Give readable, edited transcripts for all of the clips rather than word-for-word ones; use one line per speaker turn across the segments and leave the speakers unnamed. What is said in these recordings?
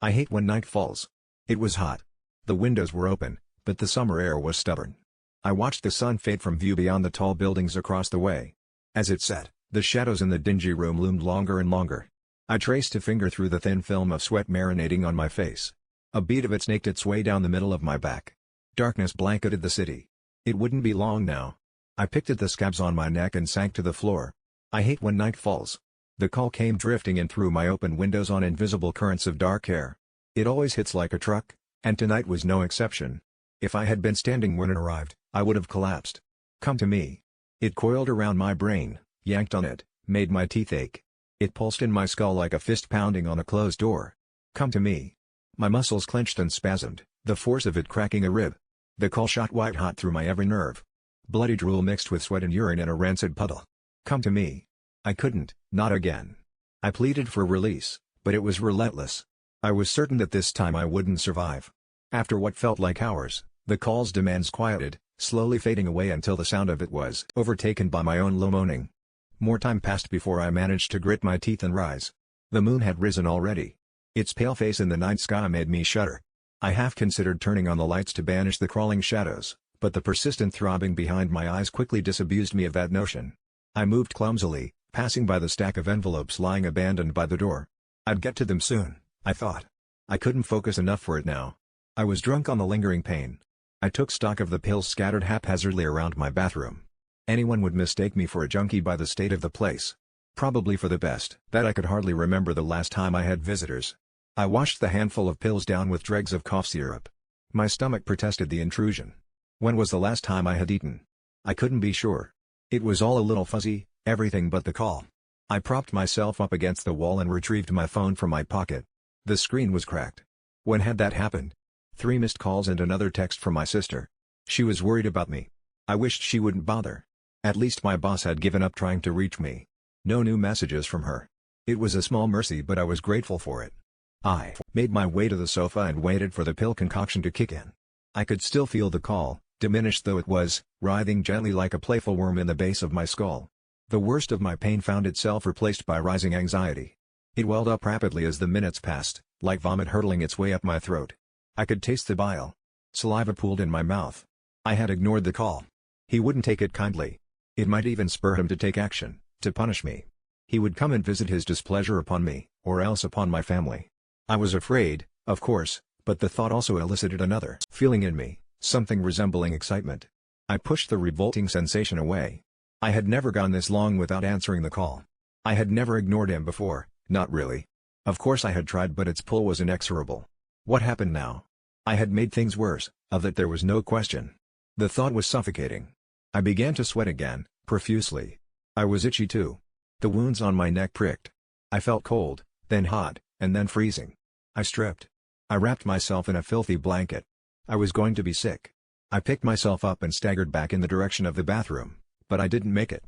I hate when night falls. It was hot. The windows were open, but the summer air was stubborn. I watched the sun fade from view beyond the tall buildings across the way. As it set, the shadows in the dingy room loomed longer and longer. I traced a finger through the thin film of sweat marinating on my face. A bead of it snaked its way down the middle of my back. Darkness blanketed the city. It wouldn't be long now. I picked at the scabs on my neck and sank to the floor. I hate when night falls. The call came drifting in through my open windows on invisible currents of dark air. It always hits like a truck, and tonight was no exception. If I had been standing when it arrived, I would have collapsed. Come to me. It coiled around my brain, yanked on it, made my teeth ache. It pulsed in my skull like a fist pounding on a closed door. Come to me. My muscles clenched and spasmed, the force of it cracking a rib. The call shot white hot through my every nerve. Bloody drool mixed with sweat and urine in a rancid puddle. Come to me. I couldn't, not again. I pleaded for release, but it was relentless. I was certain that this time I wouldn't survive. After what felt like hours, the call's demands quieted, slowly fading away until the sound of it was overtaken by my own low moaning. More time passed before I managed to grit my teeth and rise. The moon had risen already. Its pale face in the night sky made me shudder. I half considered turning on the lights to banish the crawling shadows, but the persistent throbbing behind my eyes quickly disabused me of that notion. I moved clumsily, passing by the stack of envelopes lying abandoned by the door. I'd get to them soon, I thought. I couldn't focus enough for it now. I was drunk on the lingering pain. I took stock of the pills scattered haphazardly around my bathroom. Anyone would mistake me for a junkie by the state of the place. Probably for the best that I could hardly remember the last time I had visitors. I washed the handful of pills down with dregs of cough syrup. My stomach protested the intrusion. When was the last time I had eaten? I couldn't be sure. It was all a little fuzzy, everything but the call. I propped myself up against the wall and retrieved my phone from my pocket. The screen was cracked. When had that happened? 3 missed calls and another text from my sister. She was worried about me. I wished she wouldn't bother. At least my boss had given up trying to reach me. No new messages from her. It was a small mercy, but I was grateful for it. I made my way to the sofa and waited for the pill concoction to kick in. I could still feel the call, diminished though it was, writhing gently like a playful worm in the base of my skull. The worst of my pain found itself replaced by rising anxiety. It welled up rapidly as the minutes passed, like vomit hurtling its way up my throat. I could taste the bile. Saliva pooled in my mouth. I had ignored the call. He wouldn't take it kindly. It might even spur him to take action, to punish me. He would come and visit his displeasure upon me, or else upon my family. I was afraid, of course, but the thought also elicited another feeling in me, something resembling excitement. I pushed the revolting sensation away. I had never gone this long without answering the call. I had never ignored him before, not really. Of course I had tried, but its pull was inexorable. What happened now? I had made things worse, of that there was no question. The thought was suffocating. I began to sweat again, profusely. I was itchy too. The wounds on my neck pricked. I felt cold, then hot, and then freezing. I stripped. I wrapped myself in a filthy blanket. I was going to be sick. I picked myself up and staggered back in the direction of the bathroom, but I didn't make it.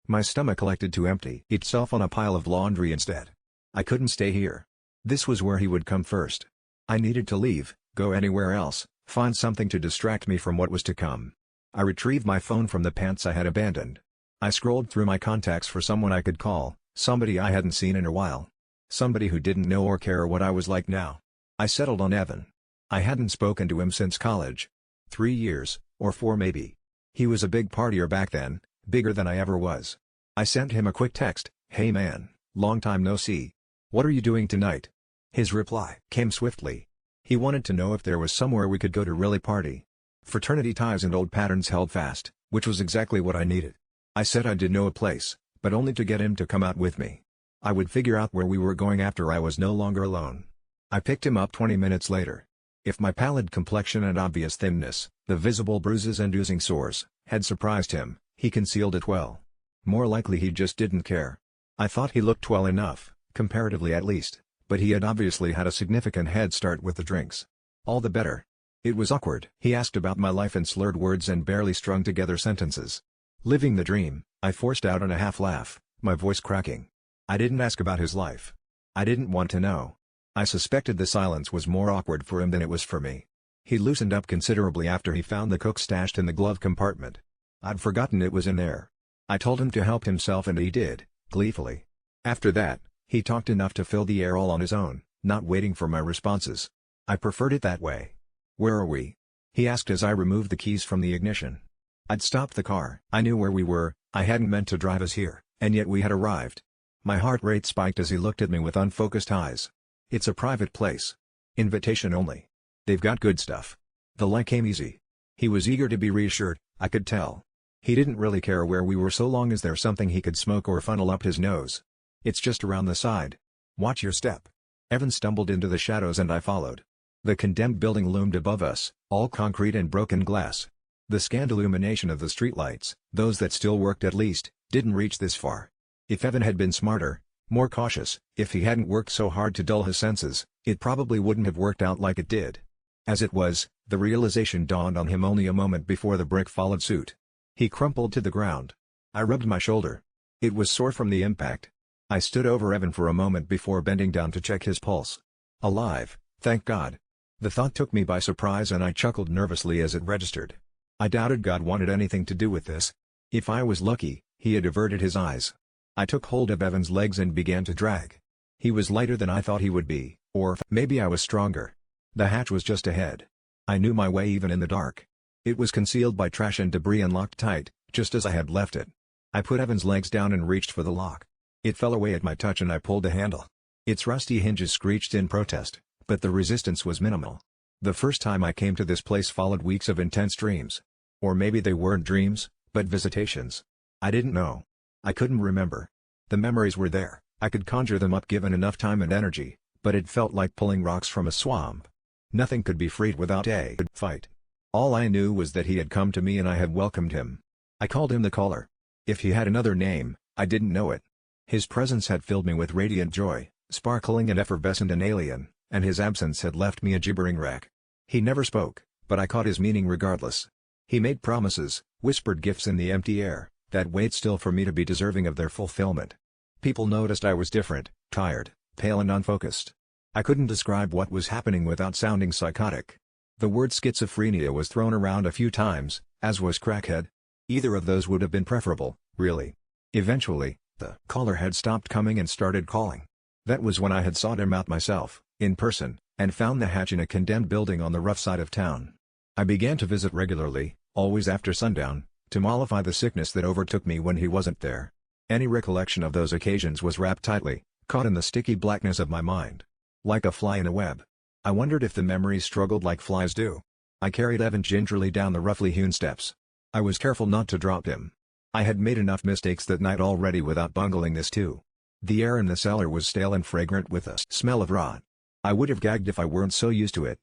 My stomach elected to empty itself on a pile of laundry instead. I couldn't stay here. This was where he would come first. I needed to leave, go anywhere else, find something to distract me from what was to come. I retrieved my phone from the pants I had abandoned. I scrolled through my contacts for someone I could call, somebody I hadn't seen in a while. Somebody who didn't know or care what I was like now. I settled on Evan. I hadn't spoken to him since college. 3 years, or 4 maybe. He was a big partier back then, bigger than I ever was. I sent him a quick text, "Hey man, long time no see. What are you doing tonight?" His reply came swiftly. He wanted to know if there was somewhere we could go to really party. Fraternity ties and old patterns held fast, which was exactly what I needed. I said I did know a place, but only to get him to come out with me. I would figure out where we were going after I was no longer alone. I picked him up 20 minutes later. If my pallid complexion and obvious thinness, the visible bruises and oozing sores, had surprised him, he concealed it well. More likely he just didn't care. I thought he looked well enough, comparatively at least, but he had obviously had a significant head start with the drinks. All the better. It was awkward. He asked about my life in slurred words and barely strung together sentences. Living the dream, I forced out in a half laugh, my voice cracking. I didn't ask about his life. I didn't want to know. I suspected the silence was more awkward for him than it was for me. He loosened up considerably after he found the Coke stashed in the glove compartment. I'd forgotten it was in there. I told him to help himself and he did, gleefully. After that, he talked enough to fill the air all on his own, not waiting for my responses. I preferred it that way. "Where are we?" he asked as I removed the keys from the ignition. I'd stopped the car. I knew where we were. I hadn't meant to drive us here, and yet we had arrived. My heart rate spiked as he looked at me with unfocused eyes. "It's a private place. Invitation only. They've got good stuff." The lie came easy. He was eager to be reassured, I could tell. He didn't really care where we were so long as there's something he could smoke or funnel up his nose. "It's just around the side. Watch your step." Evan stumbled into the shadows and I followed. The condemned building loomed above us, all concrete and broken glass. The scant illumination of the streetlights, those that still worked at least, didn't reach this far. If Evan had been smarter, more cautious, if he hadn't worked so hard to dull his senses, it probably wouldn't have worked out like it did. As it was, the realization dawned on him only a moment before the brick followed suit. He crumpled to the ground. I rubbed my shoulder. It was sore from the impact. I stood over Evan for a moment before bending down to check his pulse. Alive, thank God. The thought took me by surprise and I chuckled nervously as it registered. I doubted God wanted anything to do with this. If I was lucky, he had averted his eyes. I took hold of Evan's legs and began to drag. He was lighter than I thought he would be, or maybe I was stronger. The hatch was just ahead. I knew my way even in the dark. It was concealed by trash and debris and locked tight, just as I had left it. I put Evan's legs down and reached for the lock. It fell away at my touch and I pulled the handle. Its rusty hinges screeched in protest, but the resistance was minimal. The first time I came to this place followed weeks of intense dreams. Or maybe they weren't dreams, but visitations. I didn't know. I couldn't remember. The memories were there, I could conjure them up given enough time and energy, but it felt like pulling rocks from a swamp. Nothing could be freed without a fight. All I knew was that he had come to me and I had welcomed him. I called him the caller. If he had another name, I didn't know it. His presence had filled me with radiant joy, sparkling and effervescent and alien, and his absence had left me a gibbering wreck. He never spoke, but I caught his meaning regardless. He made promises, whispered gifts in the empty air, that wait still for me to be deserving of their fulfillment. People noticed I was different, tired, pale and unfocused. I couldn't describe what was happening without sounding psychotic. The word schizophrenia was thrown around a few times, as was crackhead. Either of those would have been preferable, really. Eventually, the caller had stopped coming and started calling. That was when I had sought him out myself, in person, and found the hatch in a condemned building on the rough side of town. I began to visit regularly, always after sundown, to mollify the sickness that overtook me when he wasn't there. Any recollection of those occasions was wrapped tightly, caught in the sticky blackness of my mind. Like a fly in a web. I wondered if the memories struggled like flies do. I carried Evan gingerly down the roughly hewn steps. I was careful not to drop him. I had made enough mistakes that night already without bungling this too. The air in the cellar was stale and fragrant with a smell of rot. I would have gagged if I weren't so used to it.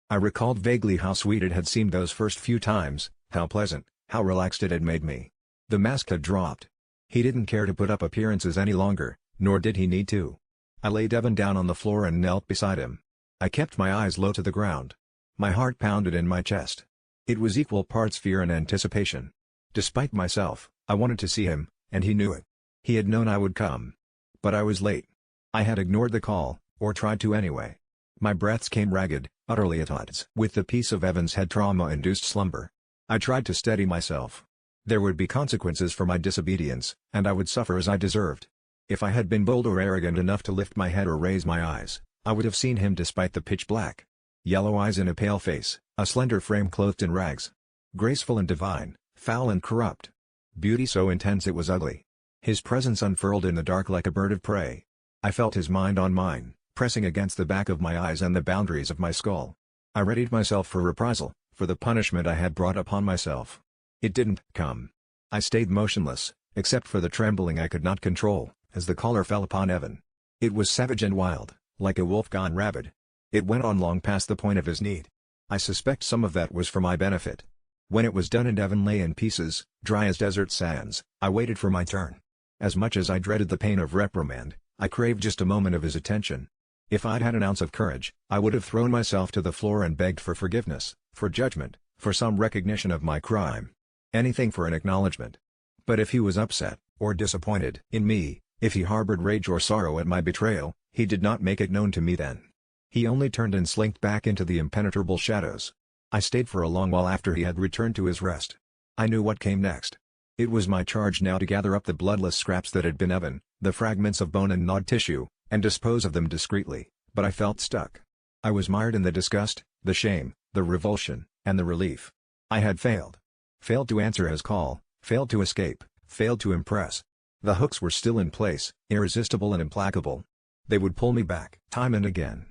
I recalled vaguely how sweet it had seemed those first few times, how pleasant, how relaxed it had made me. The mask had dropped. He didn't care to put up appearances any longer, nor did he need to. I laid Evan down on the floor and knelt beside him. I kept my eyes low to the ground. My heart pounded in my chest. It was equal parts fear and anticipation. Despite myself, I wanted to see him, and he knew it. He had known I would come. But I was late. I had ignored the call, or tried to anyway. My breaths came ragged, utterly at odds with the peace of Evan's had trauma-induced slumber. I tried to steady myself. There would be consequences for my disobedience, and I would suffer as I deserved. If I had been bold or arrogant enough to lift my head or raise my eyes, I would have seen him despite the pitch black. Yellow eyes in a pale face, a slender frame clothed in rags. Graceful and divine, foul and corrupt. Beauty so intense it was ugly. His presence unfurled in the dark like a bird of prey. I felt his mind on mine, pressing against the back of my eyes and the boundaries of my skull. I readied myself for reprisal, for the punishment I had brought upon myself. It didn't come. I stayed motionless, except for the trembling I could not control, as the caller fell upon Evan. It was savage and wild, like a wolf gone rabid. It went on long past the point of his need. I suspect some of that was for my benefit. When it was done and Evan lay in pieces, dry as desert sands, I waited for my turn. As much as I dreaded the pain of reprimand, I craved just a moment of his attention. If I'd had an ounce of courage, I would have thrown myself to the floor and begged for forgiveness, for judgment, for some recognition of my crime. Anything for an acknowledgement. But if he was upset, or disappointed in me, if he harbored rage or sorrow at my betrayal, he did not make it known to me then. He only turned and slinked back into the impenetrable shadows. I stayed for a long while after he had returned to his rest. I knew what came next. It was my charge now to gather up the bloodless scraps that had been Evan, the fragments of bone and gnawed tissue, and dispose of them discreetly, But I felt stuck. I was mired in the disgust, the shame, the revulsion, and the relief. I had failed. Failed to answer his call, failed to escape, failed to impress. The hooks were still in place, irresistible and implacable. They would pull me back, time and again.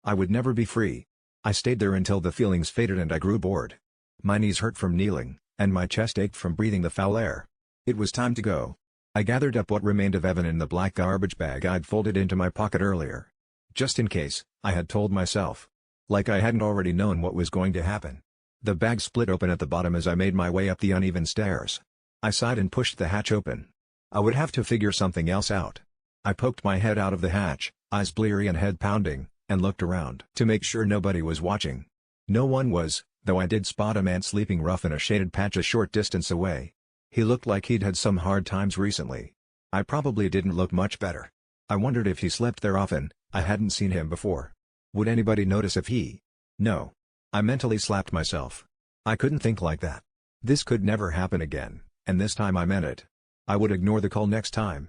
I would never be free. I stayed there until the feelings faded and I grew bored. My knees hurt from kneeling, and my chest ached from breathing the foul air. It was time to go. I gathered up what remained of Evan in the black garbage bag I'd folded into my pocket earlier. Just in case, I had told myself. Like I hadn't already known what was going to happen. The bag split open at the bottom as I made my way up the uneven stairs. I sighed and pushed the hatch open. I would have to figure something else out. I poked my head out of the hatch, eyes bleary and head pounding, and looked around to make sure nobody was watching. No one was, though I did spot a man sleeping rough in a shaded patch a short distance away. He looked like he'd had some hard times recently. I probably didn't look much better. I wondered if he slept there often. I hadn't seen him before. Would anybody notice if he... No. I mentally slapped myself. I couldn't think like that. This could never happen again, and this time I meant it. I would ignore the call next time.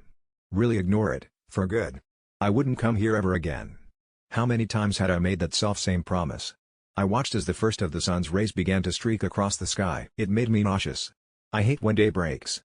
Really ignore it, for good. I wouldn't come here ever again. How many times had I made that self-same promise? I watched as the first of the sun's rays began to streak across the sky. It made me nauseous. I hate when day breaks.